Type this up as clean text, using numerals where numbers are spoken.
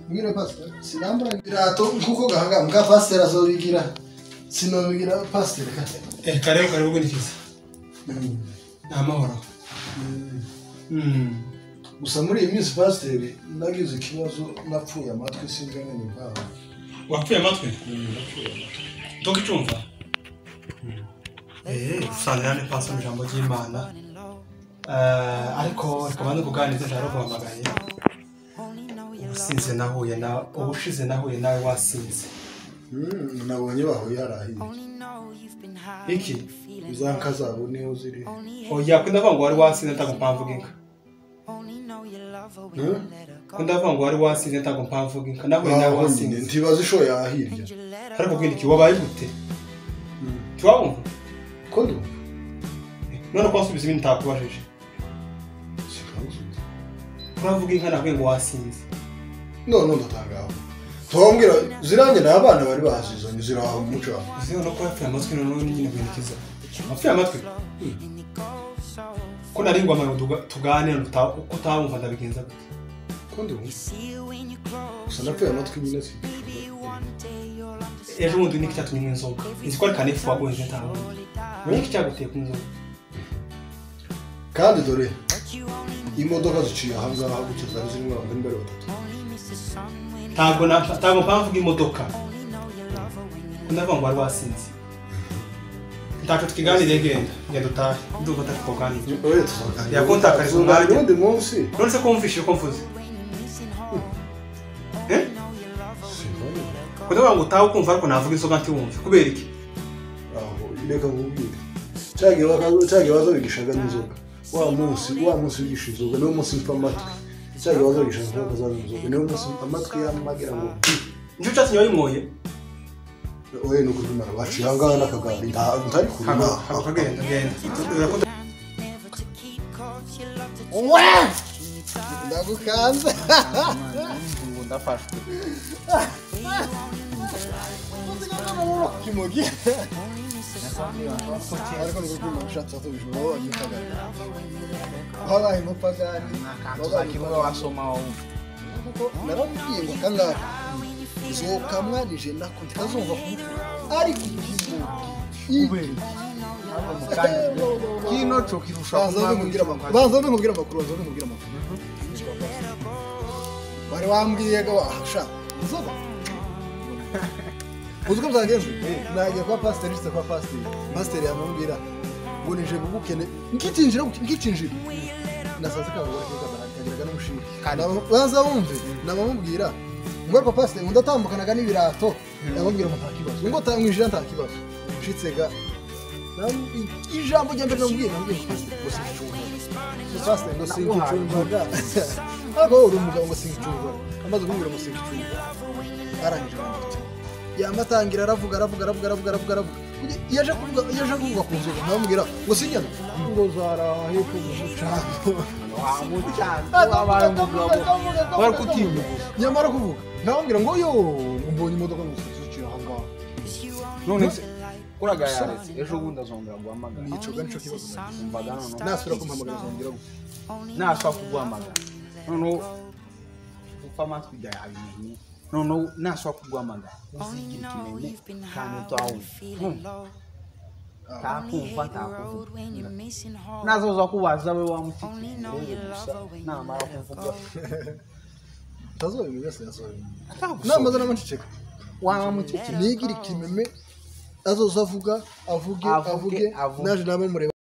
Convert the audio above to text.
Mwire pastor sinambara birato kuko gahanga mga pastor azobigira sinobigira pastor kare ubwo nikiza amahoro gusa muri iyi minsi pastor nagize ikibazo napfuye amatwi sinzanye n'imbaho wapfuye amatwi donc cyumva usanga pastor ijambo ry'Imana ariko rikabana kuganiriza cyaro kwamagaye sinze nahuye na ubushize nahuye nawe wasinze nabonye bahuye harahiye iki uzankazabu niho ziri oya kundavuga ngo wari wasinze ntagumpamvuga inka kundavuga ngo wari wasinze ntagumpamvuga inka nahuye nawe wasinze ntibaza isho yahirya ariko kwindi ki wabaye gute twabumva ko ndo none ko wasubiza ibintu ntakubajije uravuga inka navuye ngo wasinze none ndatangaho tombwira ziranye n'abana bari bahazizanye ziraho muco uziho no kwapfa amatwi none nyine kwinikiza apfa amatwi ko nari ngo amaruduga tugane uko tabumva ndabigenza gute ko ndo gusa napfa amatwi nyine si ejo bundi niki cyatumye inzoga izi ko ari kanefu wagonze ntaho niki cyaguteye ku nzoga kandi dore imodoka ziciye ahangaha gutyo zari zirimo abantu imbere batatu ntabwo mpamvuga imodoka ndavuga ngo wari wasinze ntacyo tukiganire genda utahe ndumva atakuganira yakontakariza umwanya undi munsi none se ko wumvishije ko mvuze kudavuga ngo utahe ukumva ariko navuga inzoga ntiwumve kubera iki reka nkubwire cyagiye bazobigishaga n'inzoga wa munsi wigisha inzoga niwo munsi mpfa amatwi cyagiye bazobigisha inzoga za inzoga niwo munsi amatwi yamagira ngo nicyo cyatumye wayimwoye oye nuko bimara baciye ahangaha n'akagari ntari kurima genda ndagukanze ndafashwe kimogi ariko nuko kimwe ushatse atubijwe nyakagari habaye mupagani nakakimwe wasoma kuko narabwiye ngo kangaka zoka mwanije nako ntazumva ariko ubere kino cyo kirusha banza nkubwira amakuru bari wambwiye ngo ahasha uzoba uziko byagenze nagiye kwa pastor yamubwira ngo nije gukene ngicinjira nasaze kavuga kageraga n'umushiri banza wumve nabamubwira ngo kwa pastor ngo ndatambukanaga n'ibirato yamubwira ngo ntakibazo ngo tamwijira ntakibazo ushitsega ijambo ryambere namubwira pastor ngo singicumbwa abo uri umugabo ngo singicumbwa amaze kumbwira ngo singicumbwa arangije yamatangira aravuga yaje kuvuga ku nzoga namubwira ngo sinyana ngo zara hepfo mu mucanga wabaye umugabo bari kutinya nyamara kuvuga namubwira ngo yo mbonye imodoka ngo ziciye ahangaha none se kuraga yaretse ejo bundi azongera guhamagara nicoga nico kibazo umvaga none nasubira kumpamagara azongera naswa kuguhamagara none upfa amatwi bya yabimenye none naswa kuguhamagara uzigira ikimenye kandi utawumva takumva nazoza kubaza we wamutikira gusa namara kuvuga tazoye byose yasohoye namaze n'amaceceka wamutikira nigira ikimeme azoza avuge naje nabo mureba